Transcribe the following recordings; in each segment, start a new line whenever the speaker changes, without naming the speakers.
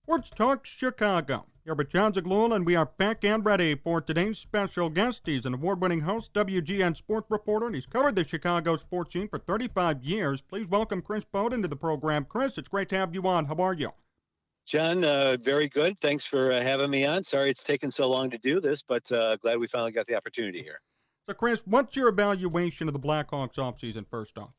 Sports Talk Chicago. Here with Jon Zaghloul, and we are back and ready for today's special guest. He's an award-winning host, WGN Sports Reporter, and he's covered the Chicago sports scene for 35 years. Please welcome Chris Boden to the program. Chris, it's great to have you on. How are you?
John, very good. Thanks for having me on. Sorry it's taken so long to do this, but glad we finally got the opportunity here.
So, Chris, what's your evaluation of the Blackhawks offseason, first off?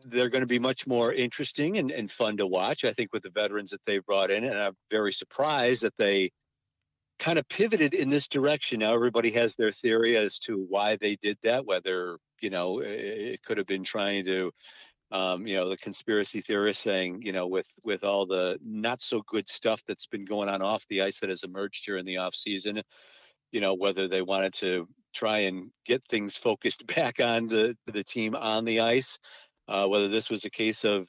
They're going to be much more interesting and fun to watch, I think, with the veterans that they've brought in. And I'm very surprised that they kind of pivoted in this direction. Now everybody has their theory as to why they did that, whether, it could have been trying to, the conspiracy theorists saying, with all the not so good stuff that's been going on off the ice that has emerged here in the off season, whether they wanted to try and get things focused back on the team on the ice, whether this was a case of,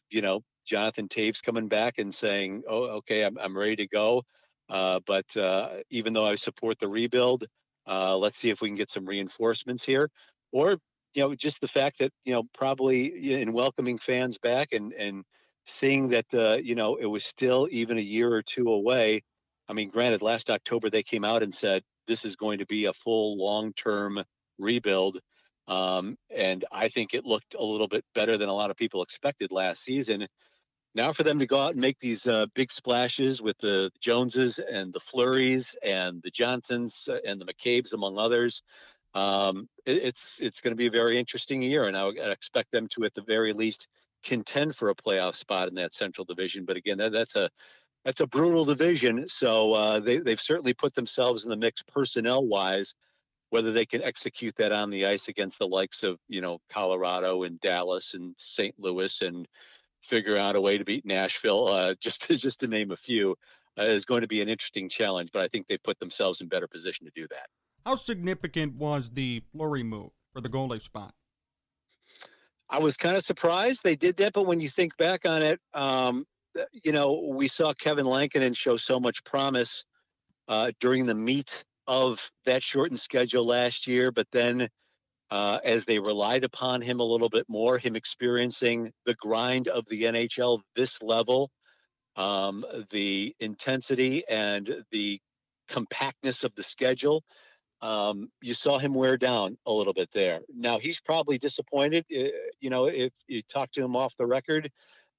Jonathan Toews coming back and saying, oh, okay, I'm ready to go. But even though I support the rebuild, let's see if we can get some reinforcements here. Or, just the fact that, probably in welcoming fans back and seeing that, it was still even a year or two away. I mean, granted, last October they came out and said, this is going to be a full long-term rebuild. And I think it looked a little bit better than a lot of people expected last season. Now for them to go out and make these big splashes with the Joneses and the Fleurys and the Johnsons and the McCabe's, among others, it's going to be a very interesting year. And I would expect them to, at the very least, contend for a playoff spot in that Central Division. But again, that's a brutal division, so they've certainly put themselves in the mix personnel-wise. Whether they can execute that on the ice against the likes of, Colorado and Dallas and St. Louis and figure out a way to beat Nashville, just to name a few, is going to be an interesting challenge. But I think they put themselves in better position to do that. How
significant was the Fleury move for the goalie spot?
I was kind of surprised they did that, but when you think back on it, we saw Kevin Lankinen show so much promise during the meat of that shortened schedule last year. But then as they relied upon him a little bit more, him experiencing the grind of the NHL this level, the intensity and the compactness of the schedule, you saw him wear down a little bit there. Now he's probably disappointed, if you talk to him off the record,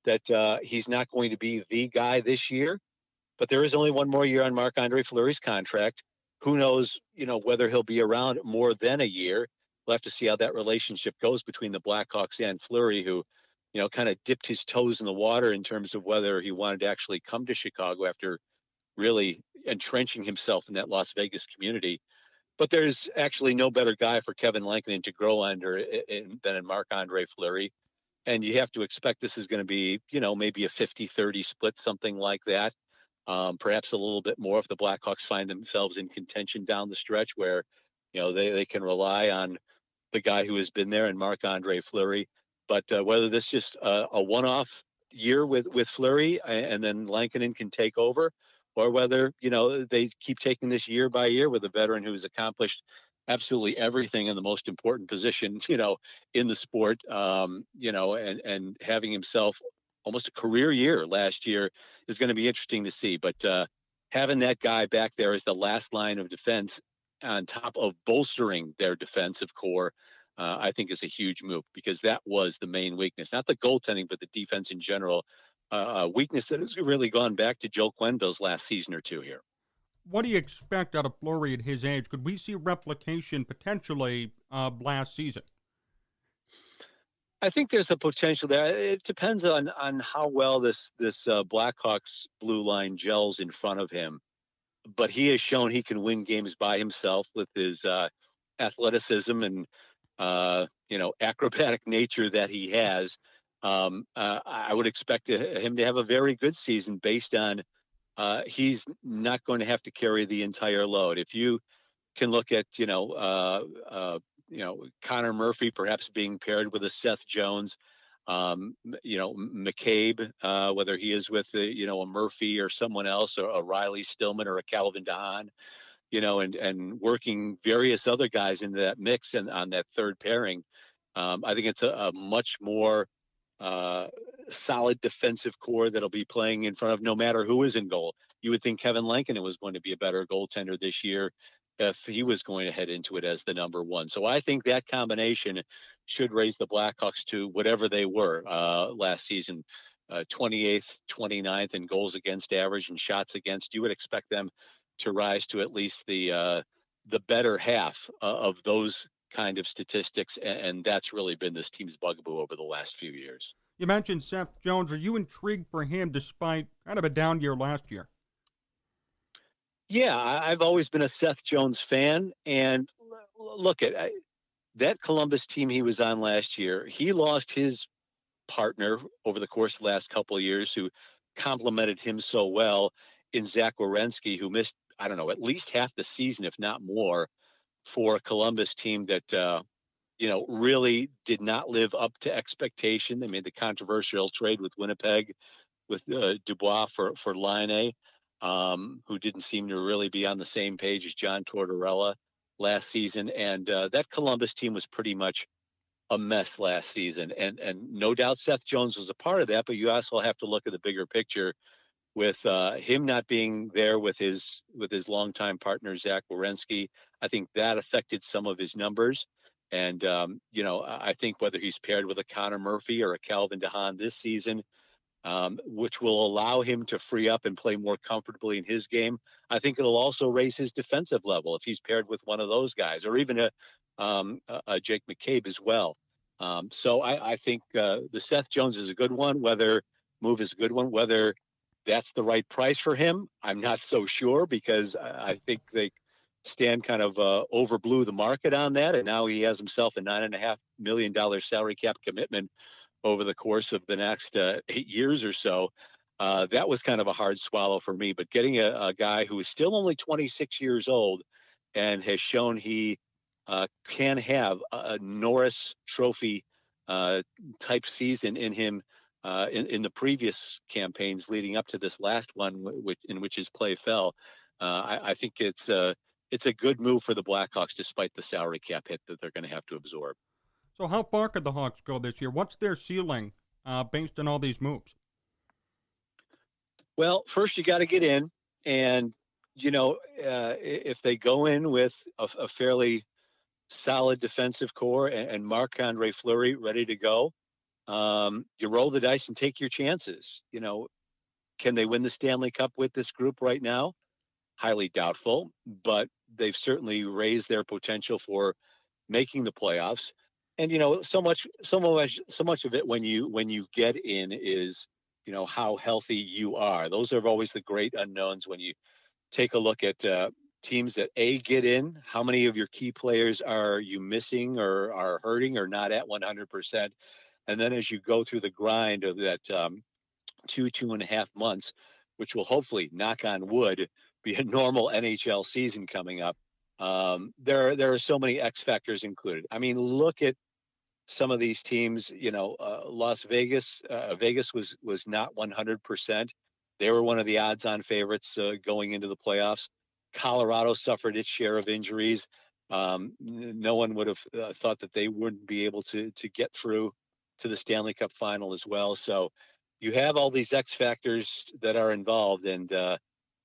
that he's not going to be the guy this year, but there is only one more year on Marc-Andre Fleury's contract. Who knows, whether he'll be around more than a year. We'll have to see how that relationship goes between the Blackhawks and Fleury, who, kind of dipped his toes in the water in terms of whether he wanted to actually come to Chicago after really entrenching himself in that Las Vegas community. But there's actually no better guy for Kevin Lankinen to grow under than Marc-Andre Fleury. And you have to expect this is going to be, maybe a 50-30 split, something like that. Perhaps a little bit more if the Blackhawks find themselves in contention down the stretch where, they can rely on the guy who has been there and Marc-Andre Fleury. But whether this is just a one-off year with Fleury and then Lankinen can take over, or whether, they keep taking this year by year with a veteran who's accomplished absolutely everything in the most important position, in the sport, and having himself almost a career year last year is going to be interesting to see. But having that guy back there as the last line of defense on top of bolstering their defensive core, I think is a huge move, because that was the main weakness, not the goaltending, but the defense in general. A weakness that has really gone back to Joe Quenneville's last season or two here.
What do you expect out of Fleury at his age? Could we see replication potentially last season?
I think there's the potential there. It depends on how well this Blackhawks blue line gels in front of him. But he has shown he can win games by himself with his athleticism and acrobatic nature that he has. I would expect him to have a very good season based on he's not going to have to carry the entire load. If you can look at, Connor Murphy perhaps being paired with a Seth Jones, McCabe, whether he is with, a Murphy or someone else, or a Riley Stillman or a Calvin DeHaan, and working various other guys into that mix and on that third pairing. I think it's a much more uh, solid defensive core that'll be playing in front of no matter who is in goal. You would think Kevin Lankinen was going to be a better goaltender this year if he was going to head into it as the number one. So I think that combination should raise the Blackhawks to whatever they were last season, 28th, 29th in goals against average and shots against. You would expect them to rise to at least the better half of those kind of statistics, and that's really been this team's bugaboo over the last few years.
You mentioned Seth Jones. Are you intrigued for him despite kind of a down year last year?
Yeah, I've always been a Seth Jones fan, and look at that Columbus team he was on last year. He lost his partner over the course of the last couple of years who complemented him so well in Zach Werenski, who missed, I don't know, at least half the season, if not more, for a Columbus team that really did not live up to expectation. They made the controversial trade with Winnipeg with Dubois for Laine, who didn't seem to really be on the same page as John Tortorella last season. And that Columbus team was pretty much a mess last season. And no doubt Seth Jones was a part of that, but you also have to look at the bigger picture with him not being there with his longtime partner, Zach Werenski. I think that affected some of his numbers. And, I think whether he's paired with a Connor Murphy or a Calvin DeHaan this season, which will allow him to free up and play more comfortably in his game, I think it'll also raise his defensive level if he's paired with one of those guys, or even a Jake McCabe as well. So I think the Seth Jones is a good one. Whether that's the right price for him, I'm not so sure, because I think they Stan kind of overblew the market on that, and now he has himself a $9.5 million salary cap commitment over the course of the next 8 years or so. That was kind of a hard swallow for me. But getting a guy who is still only 26 years old and has shown he can have a Norris Trophy type season in him in the previous campaigns leading up to this last one, in which his play fell. I think it's a good move for the Blackhawks, despite the salary cap hit that they're going to have to absorb.
So how far could the Hawks go this year? What's their ceiling based on all these moves?
Well, first you got to get in, and if they go in with a fairly solid defensive core and Marc-Andre Fleury ready to go, you roll the dice and take your chances. Can they win the Stanley Cup with this group right now? Highly doubtful, but they've certainly raised their potential for making the playoffs. And so much of it when you get in is how healthy you are. Those are always the great unknowns when you take a look at teams that get in. How many of your key players are you missing or are hurting or not at 100%? And then as you go through the grind of that 2.5 months, which will hopefully, knock on wood, be a normal NHL season coming up, there are so many X factors included. I mean, look at some of these teams. Las Vegas. Vegas was not 100%. They were one of the odds-on favorites going into the playoffs. Colorado suffered its share of injuries. No one would have thought that they wouldn't be able to get through to the Stanley Cup final as well. So you have all these X factors that are involved, and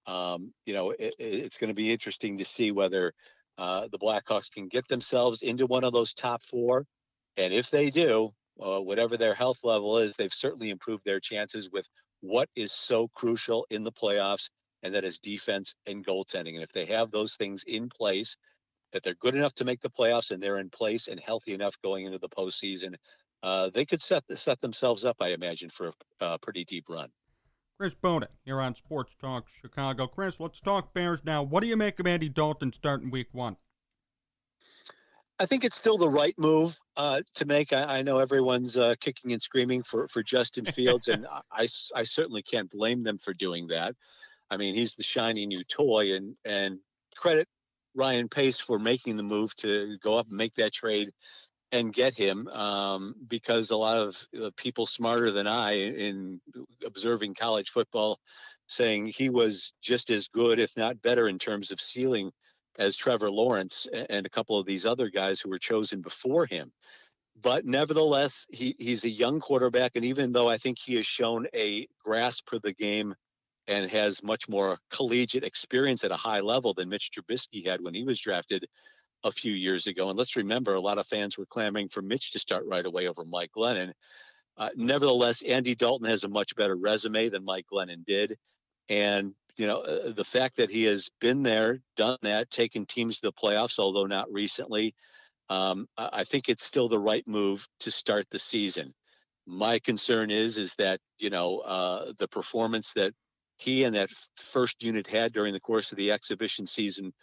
it's going to be interesting to see whether the Blackhawks can get themselves into one of those top four. And if they do, whatever their health level is, they've certainly improved their chances with what is so crucial in the playoffs, and that is defense and goaltending. And if they have those things in place, that they're good enough to make the playoffs and they're in place and healthy enough going into the postseason, they could set themselves up, I imagine, for a pretty deep run.
Chris Boden here on Sports Talk Chicago. Chris, let's talk Bears now. What do you make of Andy Dalton starting week one?
I think it's still the right move to make. I know everyone's kicking and screaming for Justin Fields, and I certainly can't blame them for doing that. I mean, he's the shiny new toy, and credit Ryan Pace for making the move to go up and make that trade and get him, because a lot of people smarter than I in observing college football saying he was just as good, if not better, in terms of ceiling as Trevor Lawrence and a couple of these other guys who were chosen before him. But nevertheless, he's a young quarterback, and even though I think he has shown a grasp for the game and has much more collegiate experience at a high level than Mitch Trubisky had when he was drafted a few years ago. And let's remember, a lot of fans were clamoring for Mitch to start right away over Mike Glennon. Nevertheless, Andy Dalton has a much better resume than Mike Glennon did. And, the fact that he has been there, done that, taken teams to the playoffs, although not recently, I think it's still the right move to start the season. My concern is that, the performance that he and that first unit had during the course of the exhibition season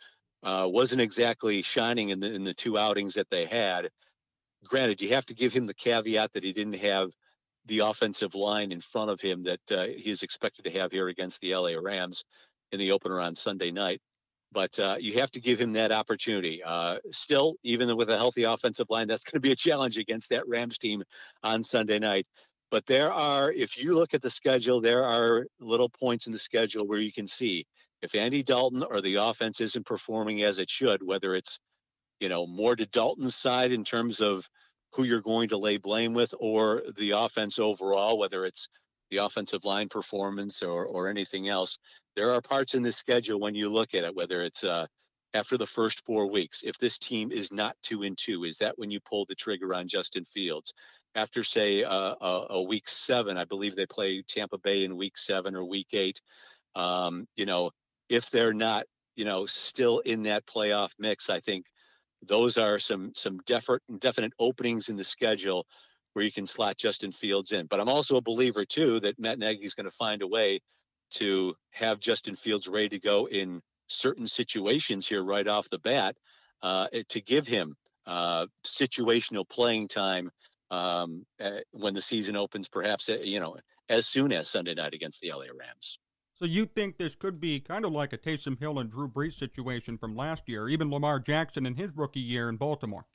wasn't exactly shining in the two outings that they had. Granted, you have to give him the caveat that he didn't have the offensive line in front of him that he is expected to have here against the LA Rams in the opener on Sunday night. But you have to give him that opportunity. Still, even with a healthy offensive line, that's going to be a challenge against that Rams team on Sunday night. But if you look at the schedule, there are little points in the schedule where you can see if Andy Dalton or the offense isn't performing as it should, whether it's more to Dalton's side in terms of who you're going to lay blame with, or the offense overall, whether it's the offensive line performance or anything else. There are parts in this schedule when you look at it, whether it's after the first 4 weeks, if this team is not 2-2, is that when you pull the trigger on Justin Fields? After, say, a week 7, I believe they play Tampa Bay in week 7 or week 8. If they're not, still in that playoff mix, I think those are some definite openings in the schedule where you can slot Justin Fields in. But I'm also a believer, too, that Matt Nagy is going to find a way to have Justin Fields ready to go in certain situations here right off the bat to give him situational playing time when the season opens, perhaps, as soon as Sunday night against the LA Rams.
So you think this could be kind of like a Taysom Hill and Drew Brees situation from last year, even Lamar Jackson in his rookie year in Baltimore?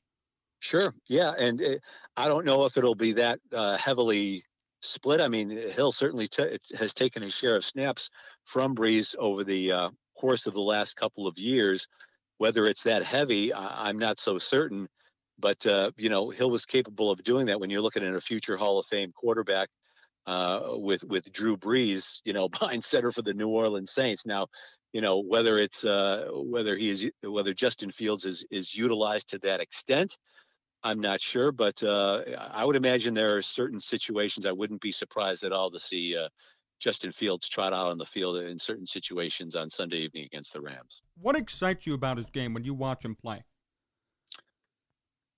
Sure. Yeah. And I don't know if it'll be that heavily split. I mean, Hill certainly has taken his share of snaps from Brees over the course of the last couple of years. Whether it's that heavy, I'm not so certain. But, Hill was capable of doing that when you're looking at a future Hall of Fame quarterback with Drew Brees, behind center for the New Orleans Saints. Now, whether it's whether Justin Fields is utilized to that extent, I'm not sure, but I would imagine there are certain situations I wouldn't be surprised at all to see Justin Fields trot out on the field in certain situations on Sunday evening against the Rams.
What excites you about his game when you watch him play?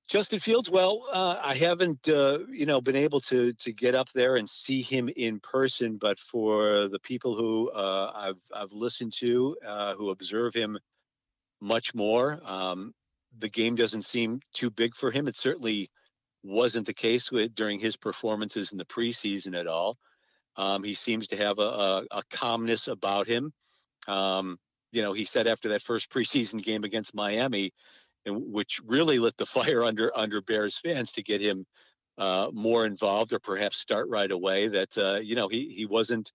Justin Fields, well, I haven't, been able to get up there and see him in person, but for the people who I've listened to, who observe him much more, the game doesn't seem too big for him. It certainly wasn't the case during his performances in the preseason at all. He seems to have a calmness about him. He said after that first preseason game against Miami, which really lit the fire under Bears fans to get him more involved or perhaps start right away, that he wasn't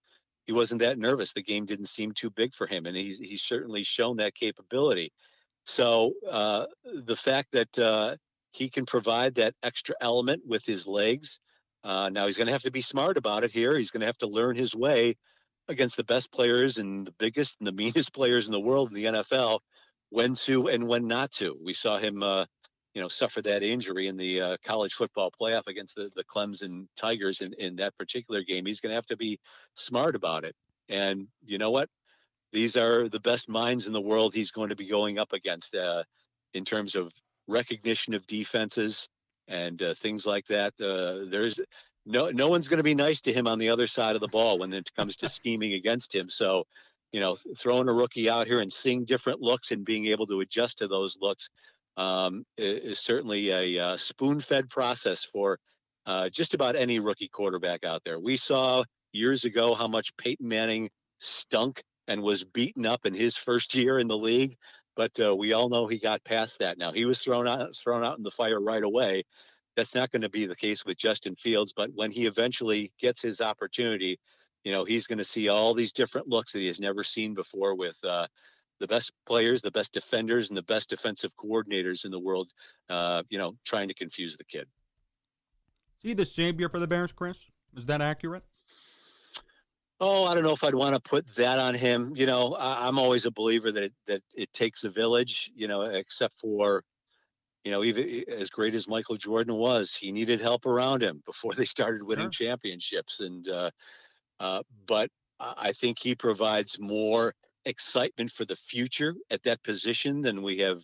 that nervous. The game didn't seem too big for him, and he's certainly shown that capability. So the fact that he can provide that extra element with his legs, now he's going to have to be smart about it here. He's going to have to learn his way against the best players and the biggest and the meanest players in the world in the NFL, when to and when not to. We saw him, suffer that injury in the college football playoff against the Clemson Tigers in that particular game. He's going to have to be smart about it. And you know what? These are the best minds in the world he's going to be going up against in terms of recognition of defenses and things like that. There's no one's going to be nice to him on the other side of the ball when it comes to scheming against him. So, throwing a rookie out here and seeing different looks and being able to adjust to those looks is certainly a spoon-fed process for just about any rookie quarterback out there. We saw years ago how much Peyton Manning stunk and was beaten up in his first year in the league, but we all know he got past that. Now, he was thrown out in the fire right away. That's not going to be the case with Justin Fields, but when he eventually gets his opportunity, he's going to see all these different looks that he has never seen before with the best players, the best defenders, and the best defensive coordinators in the world, trying to confuse the kid.
he the savior for the Bears, Chris? Is that accurate?
Oh, I don't know if I'd want to put that on him. I'm always a believer that it takes a village. Except for even as great as Michael Jordan was, he needed help around him before they started winning
Sure.
championships. But I think he provides more excitement for the future at that position than we have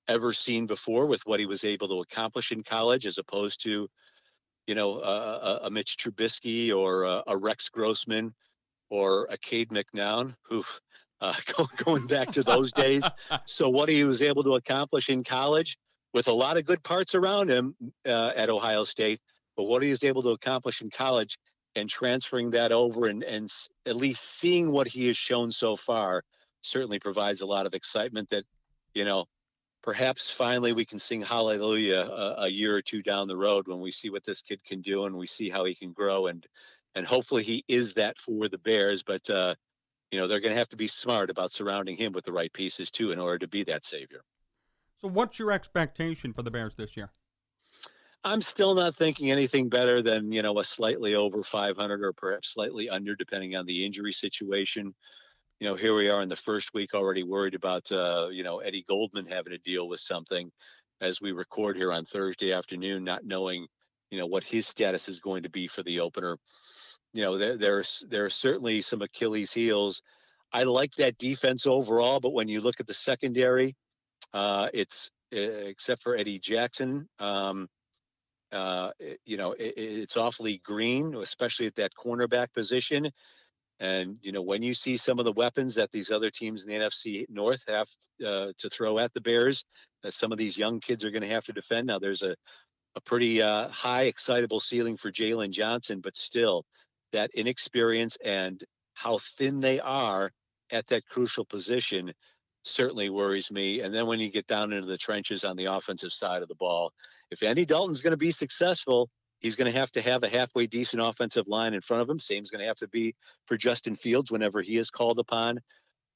ever seen before with what he was able to accomplish in college, as opposed to a Mitch Trubisky or a Rex Grossman or a Cade McNown, who going back to those days. So what he was able to accomplish in college with a lot of good parts around him at Ohio State, but what he was able to accomplish in college and transferring that over and at least seeing what he has shown so far certainly provides a lot of excitement that, perhaps finally we can sing hallelujah a year or two down the road when we see what this kid can do and we see how he can grow, and hopefully he is that for the Bears. But they're going to have to be smart about surrounding him with the right pieces too in order to be that savior.
So what's your expectation for the Bears this year?
I'm still not thinking anything better than, a slightly over 500 or perhaps slightly under, depending on the injury situation. Here we are in the first week already worried about, Eddie Goldman having to deal with something as we record here on Thursday afternoon, not knowing, what his status is going to be for the opener. There are certainly some Achilles heels. I like that defense overall, but when you look at the secondary, it's except for Eddie Jackson, it's awfully green, especially at that cornerback position. And, when you see some of the weapons that these other teams in the NFC North have to throw at the Bears, that some of these young kids are going to have to defend. Now, there's a pretty high, excitable ceiling for Jalen Johnson, but still that inexperience and how thin they are at that crucial position certainly worries me. And then when you get down into the trenches on the offensive side of the ball, if Andy Dalton's going to be successful, he's going to have a halfway decent offensive line in front of him. Same's going to have to be for Justin Fields whenever he is called upon.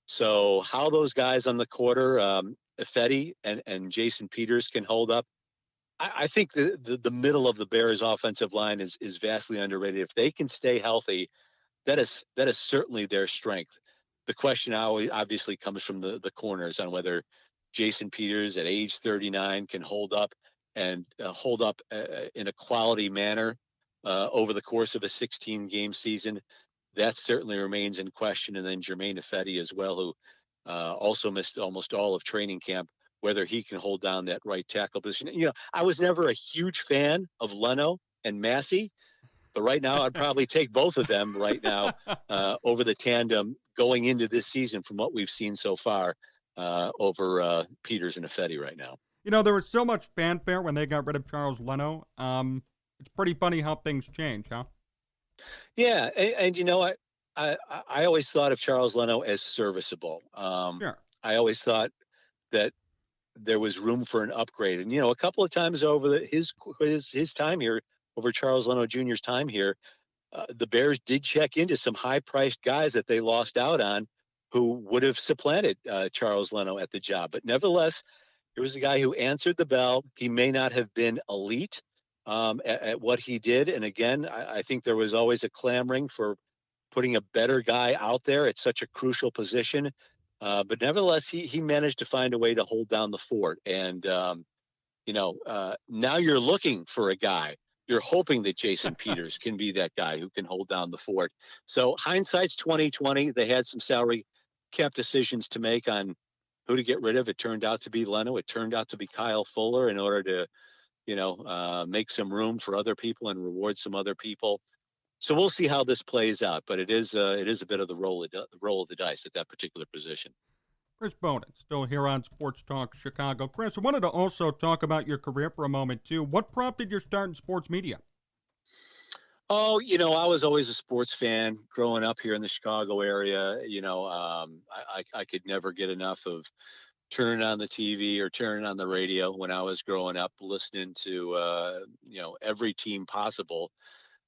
So how those guys on the quarter, Ifedi and Jason Peters, can hold up, I think the middle of the Bears offensive line is vastly underrated. If they can stay healthy, that is certainly their strength. The question always obviously comes from the corners on whether Jason Peters at age 39 can hold up and in a quality manner over the course of a 16-game season. That certainly remains in question. And then Jermaine Ifedi as well, who also missed almost all of training camp, whether he can hold down that right tackle position. I was never a huge fan of Leno and Massey, but right now I'd probably take both of them right now over the tandem going into this season from what we've seen so far over Peters and Ifedi right now.
There was so much fanfare when they got rid of Charles Leno. It's pretty funny how things change, huh?
Yeah, and I always thought of Charles Leno as serviceable.
Sure.
I always thought that there was room for an upgrade, and a couple of times over his time here, over Charles Leno Jr.'s time here, the Bears did check into some high-priced guys that they lost out on, who would have supplanted Charles Leno at the job. But nevertheless, there was a guy who answered the bell. He may not have been elite at what he did, and again, I think there was always a clamoring for putting a better guy out there at such a crucial position. But nevertheless, he managed to find a way to hold down the fort. And, now you're looking for a guy. You're hoping that Jason Peters can be that guy who can hold down the fort. So hindsight's 2020. They had some salary cap decisions to make on who to get rid of. It turned out to be Leno. It turned out to be Kyle Fuller in order to, make some room for other people and reward some other people. So we'll see how this plays out, but it is a bit of the roll of the dice at that particular position.
Chris Boden, still here on Sports Talk Chicago. Chris, I wanted to also talk about your career for a moment, too. What prompted your start in sports media?
Oh, I was always a sports fan growing up here in the Chicago area. I could never get enough of turning on the TV or turning on the radio when I was growing up, listening to, every team possible.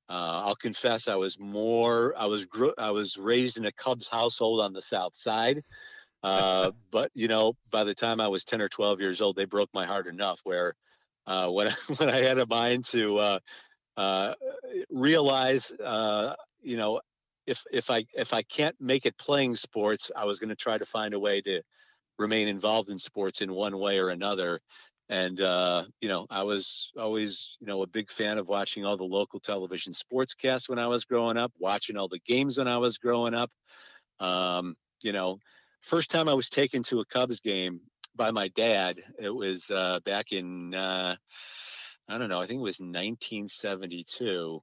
I'll confess I was raised in a Cubs household on the South Side. But, by the time I was 10 or 12 years old, they broke my heart enough where when I had a mind to uh, realize, if I can't make it playing sports, I was going to try to find a way to remain involved in sports in one way or another. And I was always, a big fan of watching all the local television sportscasts when I was growing up, watching all the games when I was growing up. Um, you know, First time I was taken to a Cubs game by my dad, it was back in I don't know, I think it was 1972.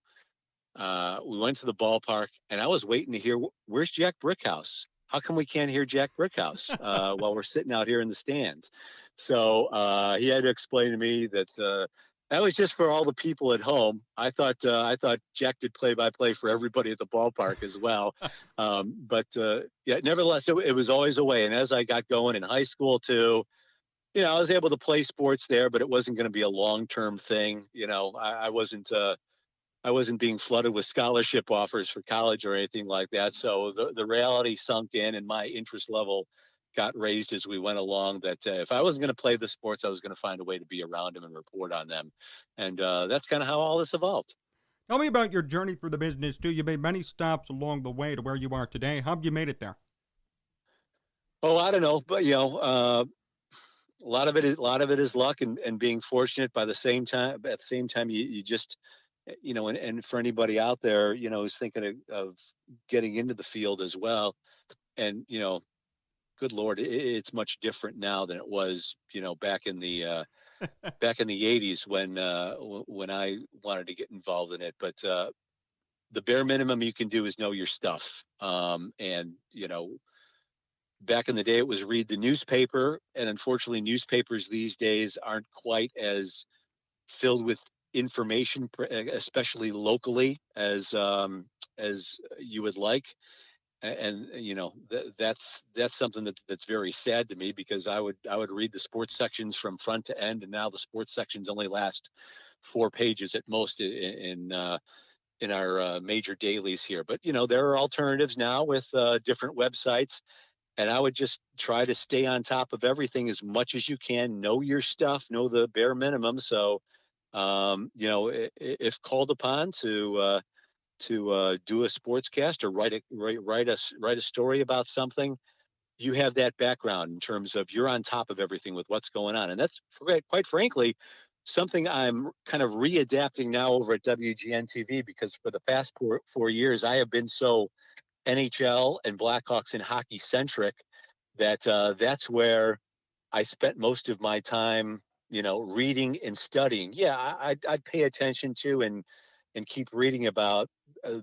We went to the ballpark, and I was waiting to hear, where's Jack Brickhouse? How come we can't hear Jack Brickhouse while we're sitting out here in the stands? So he had to explain to me that that was just for all the people at home. I thought Jack did play-by-play for everybody at the ballpark as well. But yeah, nevertheless, it was always a way. And as I got going in high school too, I was able to play sports there, but it wasn't going to be a long-term thing. I wasn't being flooded with scholarship offers for college or anything like that. So the reality sunk in, and my interest level got raised as we went along, that if I wasn't going to play the sports, I was going to find a way to be around them and report on them. And that's kind of how all this evolved.
Tell me about your journey through the business, too. You made many stops along the way to where you are today. How have you made it there?
Oh, I don't know, but a lot of it is luck and being fortunate. By the same time, at the same time, you just, and for anybody out there, who's thinking of getting into the field as well, and good Lord, it's much different now than it was, back in the 80s when I wanted to get involved in it. But the bare minimum you can do is know your stuff. And back in the day, it was read the newspaper, and unfortunately, newspapers these days aren't quite as filled with information, especially locally, as you would like. And that's something that's very sad to me, because I would read the sports sections from front to end, and now the sports sections only last 4 pages at most in our major dailies here. But there are alternatives now with different websites, and I would just try to stay on top of everything as much as you can. Know your stuff, know the bare minimum. So if called upon to do a sportscast or write a story about something, you have that background in terms of you're on top of everything with what's going on. And that's, quite frankly, something I'm kind of readapting now over at WGN TV, because for the past 4 years, I have been so NHL and Blackhawks and hockey centric that that's where I spent most of my time, reading and studying. Yeah, I'd pay attention to and keep reading about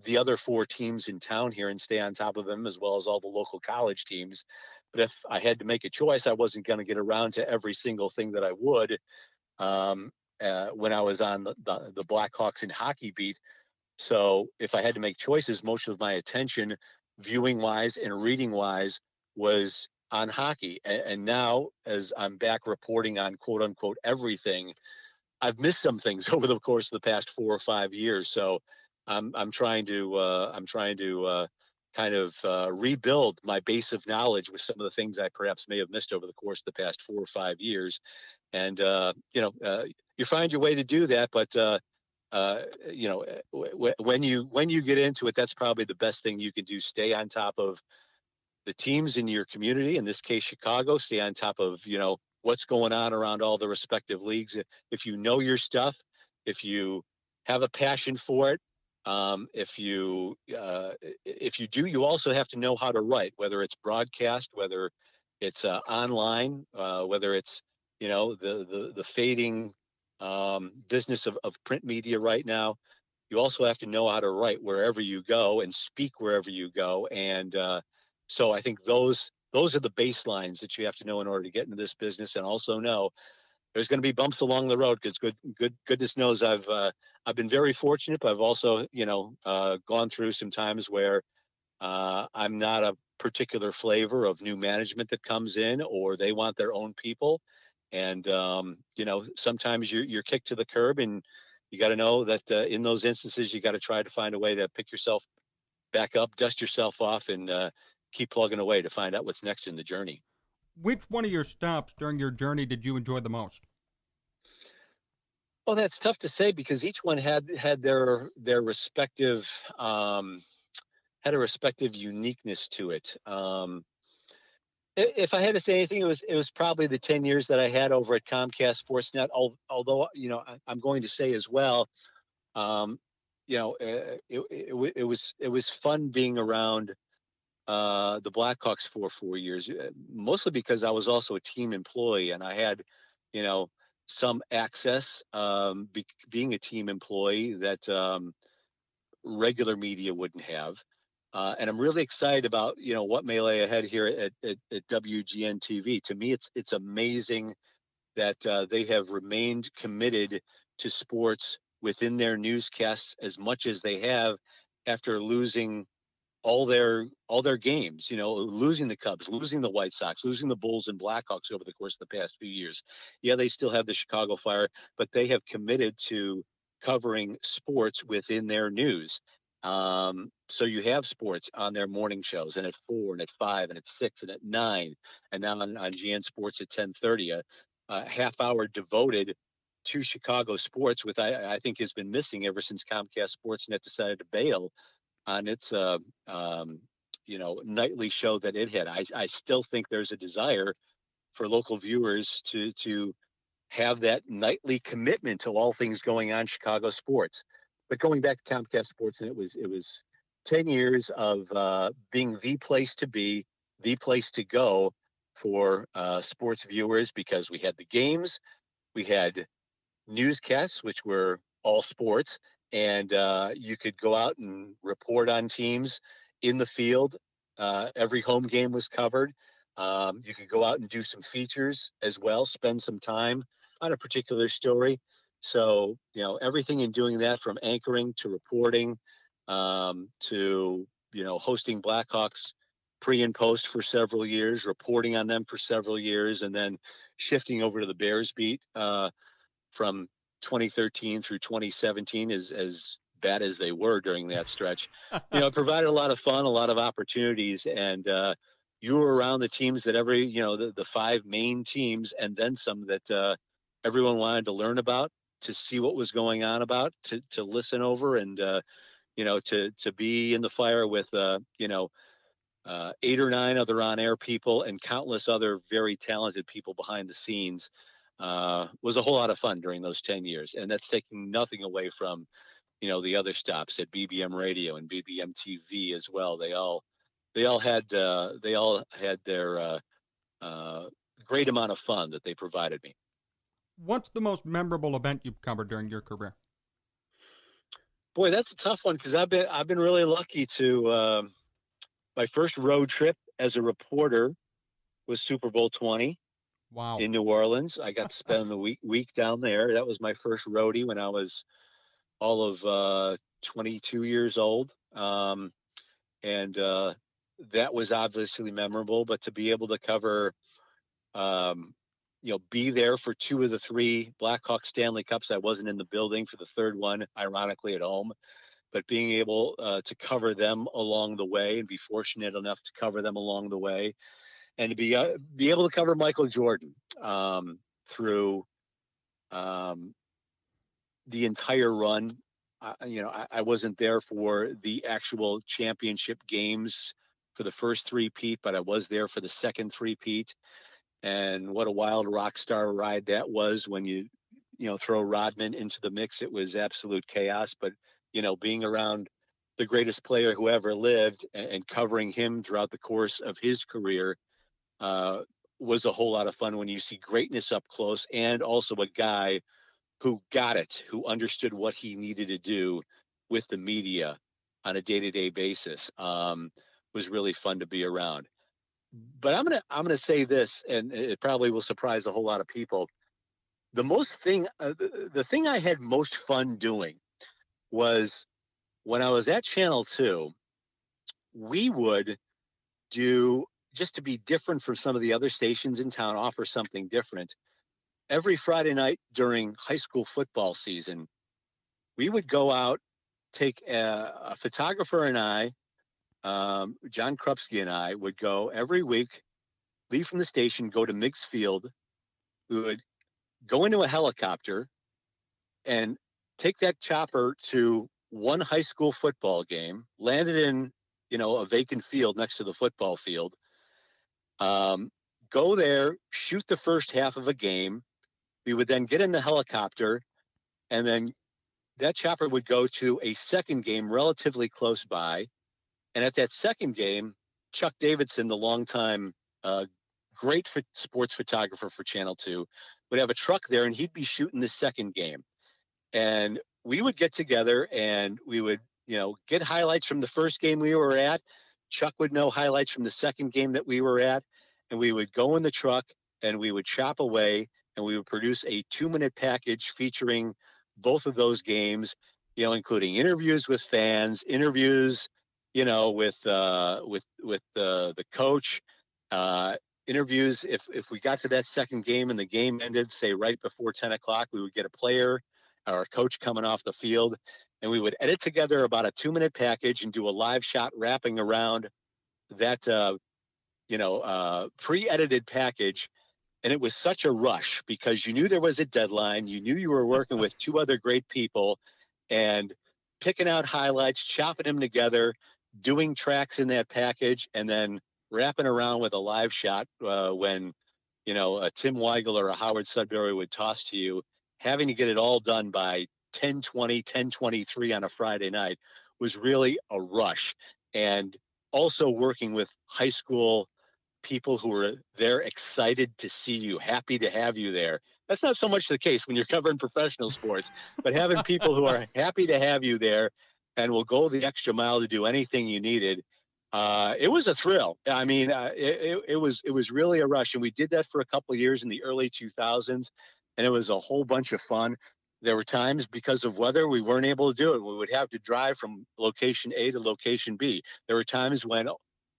the other 4 teams in town here and stay on top of them, as well as all the local college teams. But if I had to make a choice, I wasn't going to get around to every single thing that I would when I was on the Blackhawks and hockey beat. So if I had to make choices, most of my attention, viewing wise and reading wise, was on hockey. And now, as I'm back reporting on quote unquote everything, I've missed some things over the course of the past 4 or 5 years. So I'm trying to kind of rebuild my base of knowledge with some of the things I perhaps may have missed over the course of the past 4 or 5 years. And you find your way to do that, but when you get into it, that's probably the best thing you can do. Stay on top of the teams in your community, in this case Chicago. Stay on top of what's going on around all the respective leagues. If you know your stuff, if you have a passion for it, if you do, you also have to know how to write, whether it's broadcast, whether it's online, whether it's the fading business of print media right now. You also have to know how to write wherever you go and speak wherever you go. And so I think those are the baselines that you have to know in order to get into this business. And also know there's going to be bumps along the road, because goodness knows I've been very fortunate, but I've also gone through some times where I'm not a particular flavor of new management that comes in, or they want their own people. And sometimes you're kicked to the curb, and you got to know that in those instances, you got to try to find a way to pick yourself back up, dust yourself off, and keep plugging away to find out what's next in the journey.
Which one of your stops during your journey did you enjoy the most?
Oh, that's tough to say because each one had their respective had a respective uniqueness to it. If I had to say anything, it was probably the 10 years that I had over at Comcast Sportsnet. Although I'm going to say as well, um, it was fun being around the Blackhawks for 4 years, mostly because I was also a team employee and I had, you know, some access being a team employee that regular media wouldn't have. And I'm really excited about what may lay ahead here at WGN TV. To me, it's amazing that they have remained committed to sports within their newscasts as much as they have after losing all their games, losing the Cubs, losing the White Sox, losing the Bulls and Blackhawks over the course of the past few years. Yeah, they still have the Chicago Fire, but they have committed to covering sports within their news. So you have sports on their morning shows, and at 4 and at 5 and at 6 and at 9, and now on GN Sports at 10:30, a half hour devoted to Chicago sports, which I think has been missing ever since Comcast Sportsnet decided to bail on its nightly show that it had. I still think there's a desire for local viewers to have that nightly commitment to all things going on Chicago sports. But going back to Comcast Sports, and it was 10 years of being the place to be, the place to go for sports viewers, because we had the games, we had newscasts, which were all sports, and you could go out and report on teams in the field. Every home game was covered. You could go out and do some features as well, spend some time on a particular story. So, everything in doing that, from anchoring to reporting, to, hosting Blackhawks pre and post for several years, reporting on them for several years, and then shifting over to the Bears beat from 2013 through 2017, as bad as they were during that stretch. It provided a lot of fun, a lot of opportunities, and you were around the teams that the five main teams, and then some that everyone wanted to learn about, to see what was going on about, to listen over, and to be in the fire with 8 or 9 other on-air people and countless other very talented people behind the scenes. Was a whole lot of fun during those 10 years. And that's taking nothing away from, the other stops at BBM Radio and BBM TV as well. They all had their great amount of fun that they provided me.
What's the most memorable event you've covered during your career?
Boy, that's a tough one, because I've been really lucky to my first road trip as a reporter was Super Bowl 20.
Wow.
In New Orleans. I got to spend the week down there. That was my first roadie when I was all of 22 years old. And that was obviously memorable, but to be able to cover, be there for 2 of the 3 Blackhawks Stanley Cups. I wasn't in the building for the third one, ironically, at home, but being able to cover them along the way, and be fortunate enough to cover them along the way, and to be able to cover Michael Jordan through the entire run. I wasn't there for the actual championship games for the first 3-peat, but I was there for the second 3-peat. And what a wild rock star ride that was when you throw Rodman into the mix. It was absolute chaos, but being around the greatest player who ever lived and covering him throughout the course of his career was a whole lot of fun when you see greatness up close, and also a guy who got it, who understood what he needed to do with the media on a day-to-day basis. Was really fun to be around. But I'm gonna say this, and it probably will surprise a whole lot of people. The thing I had most fun doing was when I was at Channel 2. We would do, just to be different from some of the other stations in town, offer something different. Every Friday night during high school football season, we would go out, take a photographer and I, John Krupski and I, would go every week, leave from the station, go to Miggs Field. We would go into a helicopter, and take that chopper to one high school football game, land it in, a vacant field next to the football field, go there, shoot the first half of a game. We would then get in the helicopter, and then that chopper would go to a second game relatively close by. And at that second game, Chuck Davidson, the longtime great sports photographer for Channel 2, would have a truck there, and he'd be shooting the second game. And we would get together, and we would, get highlights from the first game we were at. Chuck would know highlights from the second game that we were at, and we would go in the truck, and we would chop away, and we would produce a 2-minute package featuring both of those games, including interviews with fans, interviews, with the coach, interviews. If we got to that second game and the game ended, say right before 10 o'clock, we would get a player or a coach coming off the field, and we would edit together about a 2-minute package and do a live shot wrapping around that, pre-edited package. And it was such a rush because you knew there was a deadline. You knew you were working with two other great people and picking out highlights, chopping them together, doing tracks in that package, and then wrapping around with a live shot when, a Tim Weigel or a Howard Sudbury would toss to you. Having to get it all done by 10:20, 10:23 on a Friday night was really a rush. And also working with high school people who were there excited to see you, happy to have you there. That's not so much the case when you're covering professional sports, but having people who are happy to have you there and will go the extra mile to do anything you needed. It was a thrill. I mean, it was really a rush. And we did that for a couple of years in the early 2000s, and it was a whole bunch of fun. There were times because of weather, we weren't able to do it. We would have to drive from location A to location B. There were times when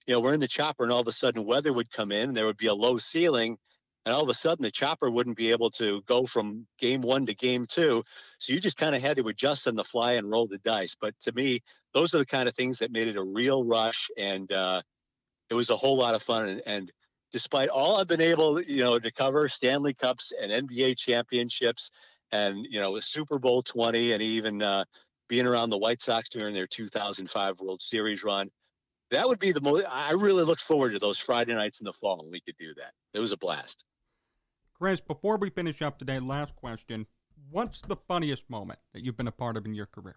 we're in the chopper and all of a sudden weather would come in and there would be a low ceiling, and all of a sudden the chopper wouldn't be able to go from game 1 to game 2. So you just kind of had to adjust on the fly and roll the dice. But to me, those are the kind of things that made it a real rush. And it was a whole lot of fun. And despite all I've been able, to cover, Stanley Cups and NBA championships and, Super Bowl 20 and even being around the White Sox during their 2005 World Series run, that would be the most. I really looked forward to those Friday nights in the fall when we could do that. It was a blast.
Chris, before we finish up today, last question. What's the funniest moment that you've been a part of in your career?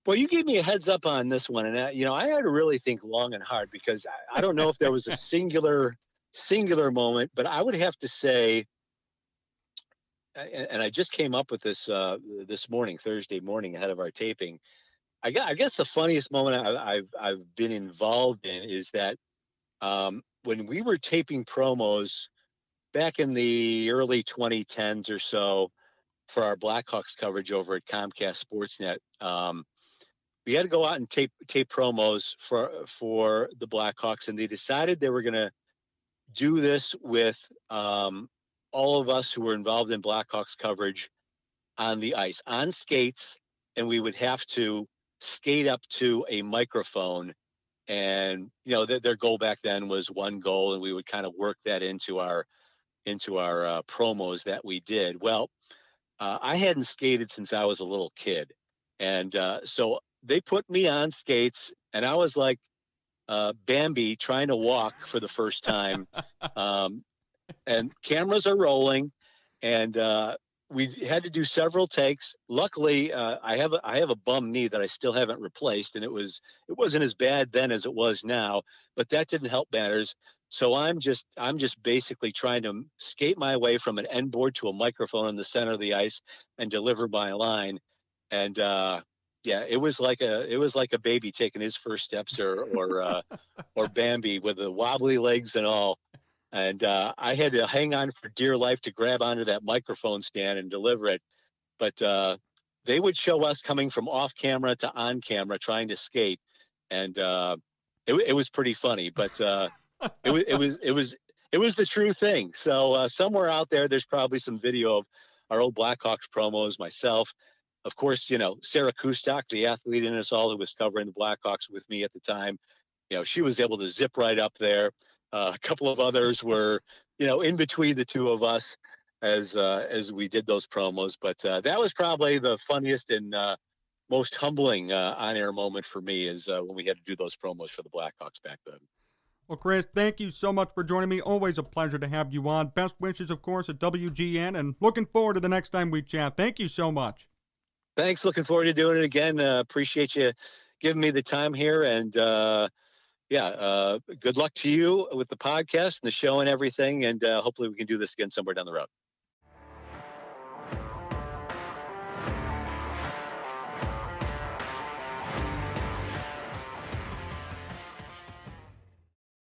Well, you gave me a heads up on this one, and I had to really think long and hard because I don't know if there was a singular moment, but I would have to say, and I just came up with this this morning, Thursday morning, ahead of our taping. I guess the funniest moment I've been involved in is that when we were taping promos back in the early 2010s or so for our Blackhawks coverage over at Comcast Sportsnet, we had to go out and tape promos for the Blackhawks, and they decided they were going to do this with all of us who were involved in Blackhawks coverage on the ice, on skates, and we would have to skate up to a microphone. And their goal back then was one goal, and we would kind of work that into our promos that we did. Well, I hadn't skated since I was a little kid, and so they put me on skates, and I was like Bambi trying to walk for the first time. And cameras are rolling, and we had to do several takes. Luckily, I have a bum knee that I still haven't replaced, and it wasn't as bad then as it was now, but that didn't help matters. So I'm just basically trying to skate my way from an end board to a microphone in the center of the ice and deliver my line. And it was like a baby taking his first steps, or Bambi with the wobbly legs and all. And I had to hang on for dear life to grab onto that microphone stand and deliver it. But they would show us coming from off camera to on camera trying to skate, and it was pretty funny. But it was the true thing. So somewhere out there's probably some video of our old Blackhawks promos. Myself, of course, Sarah Kustok, the athlete in us all who was covering the Blackhawks with me at the time. She was able to zip right up there. A couple of others were, in between the two of us. as we did those promos. But that was probably the funniest and most humbling on-air moment for me is when we had to do those promos for the Blackhawks back then.
Well, Chris, thank you so much for joining me. Always a pleasure to have you on. Best wishes, of course, at WGN, and looking forward to the next time we chat. Thank you so much.
Thanks. Looking forward to doing it again. Appreciate you giving me the time here. And, good luck to you with the podcast and the show and everything. And hopefully we can do this again somewhere down the road.